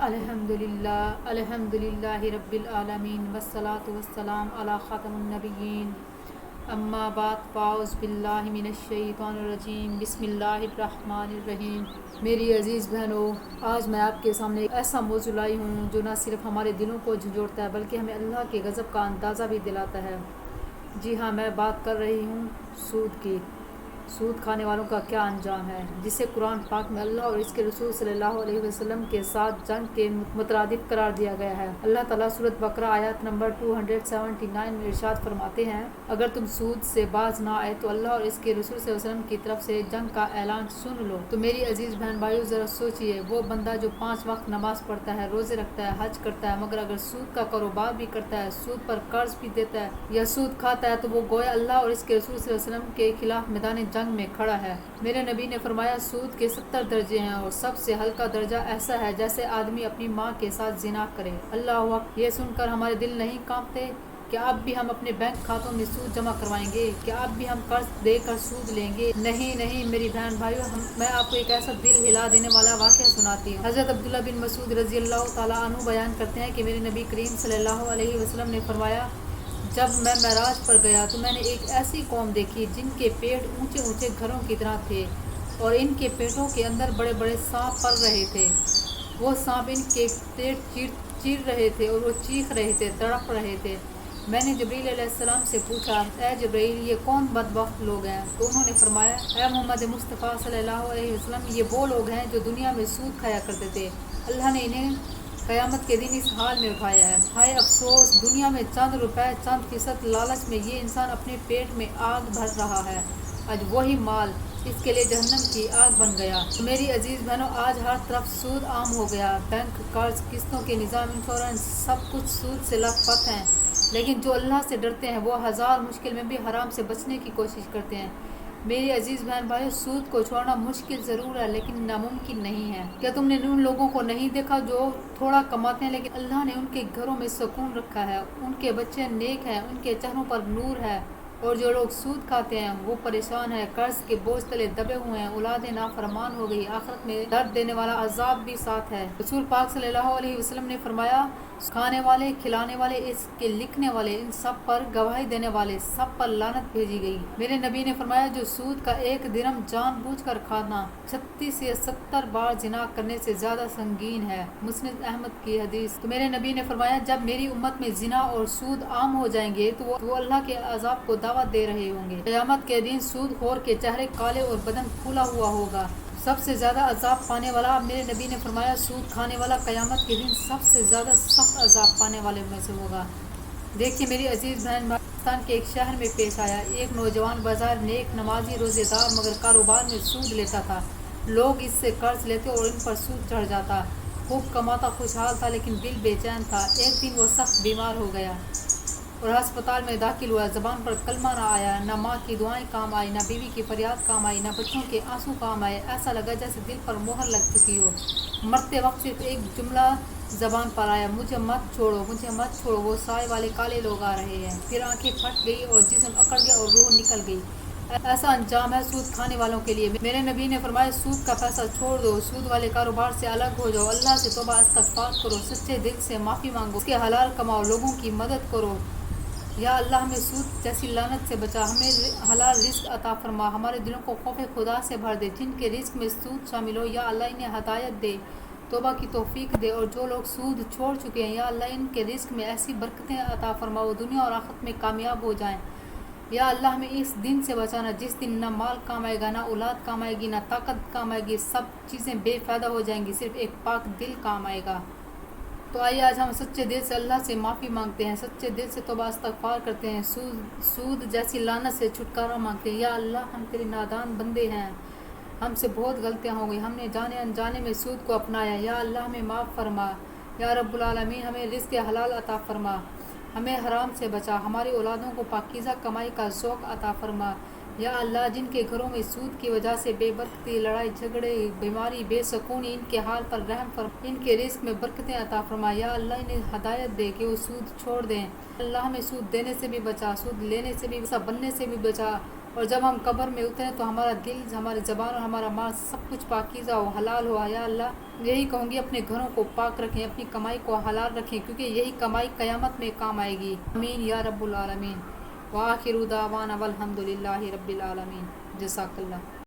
الحمدللہ رب العالمین والصلاة والسلام علی خاتم النبیین اما بعد فاعوذ باللہ من الشیطان الرجیم بسم اللہ الرحمن الرحیم۔ میری عزیز بہنوں، آج میں آپ کے سامنے ایک ایسا موضوع لائی ہوں جو نہ صرف ہمارے دلوں کو جھنجھوڑتا ہے بلکہ ہمیں اللہ کے غضب کا اندازہ بھی دلاتا ہے۔ جی ہاں، میں بات کر رہی ہوں سود کی۔ سود کھانے والوں کا کیا انجام ہے، جسے قرآن پاک میں اللہ اور اس کے رسول صلی اللہ علیہ وسلم کے ساتھ جنگ کے مترادف قرار دیا گیا ہے۔ اللہ تعالیٰ سورۃ بقرہ آیت نمبر 279 میں ارشاد فرماتے ہیں، اگر تم سود سے باز نہ آئے تو اللہ اور اس کے رسول صلی اللہ علیہ وسلم کی طرف سے جنگ کا اعلان سن لو۔ تو میری عزیز بہن بھائیو، ذرا سوچئے، وہ بندہ جو 5 وقت نماز پڑھتا ہے، روزے رکھتا ہے، حج کرتا ہے، مگر اگر سود کا کاروبار بھی کرتا ہے، سود پر قرض بھی دیتا ہے یا سود کھاتا ہے، تو وہ گویا اللہ اور اس کے رسول صلی اللہ علیہ وسلم کے خلاف میدان جنگ میں کھڑا ہے۔ میرے نبی نے فرمایا، سود کے 70 درجے ہیں اور سب سے ہلکا درجہ ایسا ہے جیسے آدمی اپنی ماں کے ساتھ زنا کرے۔ اللہ اکبر! یہ سن کر ہمارے دل نہیں کانپتے؟ کیا اب بھی ہم اپنے بینک کھاتوں میں سود جمع کروائیں گے؟ کیا اب بھی ہم قرض دے کر سود لیں گے؟ نہیں میری بہن بھائیو، میں آپ کو ایک ایسا دل ہلا دینے والا واقعہ سناتی ہوں۔ حضرت عبداللہ بن مسعود رضی اللہ تعالیٰ عنہ بیان کرتے ہیں کہ میرے نبی کریم صلی اللہ علیہ وسلم نے فرمایا، جب میں معراج پر گیا تو میں نے ایک ایسی قوم دیکھی جن کے پیٹ اونچے اونچے گھروں کی طرح تھے اور ان کے پیٹوں کے اندر بڑے بڑے سانپ پل رہے تھے۔ وہ سانپ ان کے پیٹ چیر رہے تھے اور وہ چیخ رہے تھے، تڑپ رہے تھے۔ میں نے جبریل علیہ السلام سے پوچھا، اے جبریل، یہ کون بدبخت لوگ ہیں؟ تو انہوں نے فرمایا، اے محمد مصطفیٰ صلی اللہ علیہ وسلم، یہ وہ لوگ ہیں جو دنیا میں سود کھایا کرتے تھے۔ اللہ نے انہیں قیامت کے دن اس حال میں اٹھایا ہے۔ ہائے افسوس! دنیا میں چند روپے، چند فیصد لالچ میں یہ انسان اپنے پیٹ میں آگ بھر رہا ہے، آج وہی مال اس کے لیے جہنم کی آگ بن گیا۔ تو میری عزیز بہنوں، آج ہر طرف سود عام ہو گیا۔ بینک، قرض، قسطوں کے نظام، انشورنس، سب کچھ سود سے لت پت ہیں۔ لیکن جو اللہ سے ڈرتے ہیں وہ ہزار مشکل میں بھی حرام سے بچنے کی کوشش کرتے ہیں۔ میری عزیز بہن بھائیو، سود کو چھوڑنا مشکل ضرور ہے لیکن ناممکن نہیں ہے۔ کیا تم نے ان لوگوں کو نہیں دیکھا جو تھوڑا کماتے ہیں لیکن اللہ نے ان کے گھروں میں سکون رکھا ہے، ان کے بچے نیک ہیں، ان کے چہروں پر نور ہے، اور جو لوگ سود کھاتے ہیں وہ پریشان ہیں، قرض کے بوجھ تلے دبے ہوئے ہیں، اولادیں نافرمان ہو گئی، آخرت میں درد دینے والا عذاب بھی ساتھ ہے۔ رسول پاک صلی اللہ علیہ وسلم نے فرمایا، کھانے والے، کھلانے والے، اس کے لکھنے والے، ان سب پر گواہی دینے والے، سب پر لعنت بھیجی گئی۔ میرے نبی نے فرمایا، جو سود کا 1 درہم جان بوجھ کر کھانا 36 یا 70 بار زنا کرنے سے زیادہ سنگین ہے۔ مسند احمد کی حدیث۔ تو میرے نبی نے فرمایا، جب میری امت میں زنا اور سود عام ہو جائیں گے تو وہ اللہ کے عذاب کو دعوت دے رہے ہوں گے۔ قیامت کے دن سود خور کے چہرے کالے اور بدن پھولا ہوا ہوگا۔ سب سے زیادہ عذاب پانے والا، میرے نبی نے فرمایا، سود کھانے والا قیامت کے دن سب سے زیادہ سخت عذاب پانے والے میں سے ہوگا۔ دیکھیے میری عزیز بہن، پاکستان کے ایک شہر میں پیش آیا، ایک نوجوان بظاہر نیک، نمازی، روزے دار، مگر کاروبار میں سود لیتا تھا۔ لوگ اس سے قرض لیتے اور ان پر سود چڑھ جاتا۔ خوب کماتا، خوشحال تھا لیکن دل بے چین تھا۔ ایک دن وہ سخت بیمار ہو گیا اور ہسپتال میں داخل ہوا۔ زبان پر کلمہ نہ آیا، نہ ماں کی دعائیں کام آئی، نہ بیوی کی فریاد کام آئی، نہ بچوں کے آنسو کام آئے۔ ایسا لگا جیسے دل پر مہر لگ چکی ہو۔ مرتے وقت صرف ایک جملہ زبان پر آیا، مجھے مت چھوڑو، مجھے مت چھوڑو، وہ سائے والے کالے لوگ آ رہے ہیں۔ پھر آنکھیں پھٹ گئی اور جسم اکڑ گیا اور روح نکل گئی۔ ایسا انجام ہے سود کھانے والوں کے لیے۔ میرے نبی نے فرمایا، سود کا پیسہ چھوڑ دو، سود والے کاروبار سے الگ ہو جاؤ، اللہ سے توبہ استغفار کرو، سچے دل سے معافی مانگو، اس کے حلال کماؤ، لوگوں کی مدد کرو۔ یا اللہ ہمیں سود جیسی لعنت سے بچا، ہمیں حلال رزق عطا فرما، ہمارے دلوں کو خوف خدا سے بھر دے۔ جن کے رزق میں سود شامل ہو یا اللہ انہیں ہدایت دے، توبہ کی توفیق دے، اور جو لوگ سود چھوڑ چکے ہیں یا اللہ ان کے رزق میں ایسی برکتیں عطا فرما وہ دنیا اور آخرت میں کامیاب ہو جائیں۔ یا اللہ ہمیں اس دن سے بچانا جس دن نہ مال کام آئے گا، نہ اولاد کام آئے گی، نہ طاقت کام آئے گی، سب چیزیں بے فائدہ ہو جائیں گی، صرف ایک پاک دل کام آئے گا۔ تو آئیے آج ہم سچے دل سے اللہ سے معافی مانگتے ہیں، سچے دل سے توبہ استغفار کرتے ہیں، سود جیسی لعنت سے چھٹکارا مانگتے ہیں۔ یا اللہ ہم تیرے نادان بندے ہیں، ہم سے بہت غلطیاں ہو گئی، ہم نے جانے انجانے میں سود کو اپنایا۔ یا اللہ ہمیں معاف فرما۔ یا رب العالمین ہمیں رزق حلال عطا فرما، ہمیں حرام سے بچا، ہماری اولادوں کو پاکیزہ کمائی کا ذوق عطا فرما۔ یا اللہ جن کے گھروں میں سود کی وجہ سے بے برکتی، لڑائی جھگڑے، بیماری، بے سکونی، ان کے حال پر رحم فرما، ان کے رزق میں برکتیں عطا فرما۔ یا اللہ انہیں ہدایت دے کہ وہ سود چھوڑ دیں۔ اللہ ہمیں سود دینے سے بھی بچا، سود لینے سے بھی بچا، بننے سے بھی بچا، اور جب ہم قبر میں اتریں تو ہمارا دل، ہماری زبان اور ہمارا مال سب کچھ پاکیزہ و حلال ہوا۔ یا اللہ یہی کہوں گی، اپنے گھروں کو پاک رکھیں، اپنی کمائی کو حلال رکھیں، کیونکہ یہی کمائی قیامت میں کام آئے گی۔ آمین یا رب العالمین۔ وآخر دعوانا والحمد للہ رب العالمین۔ جزاک اللہ۔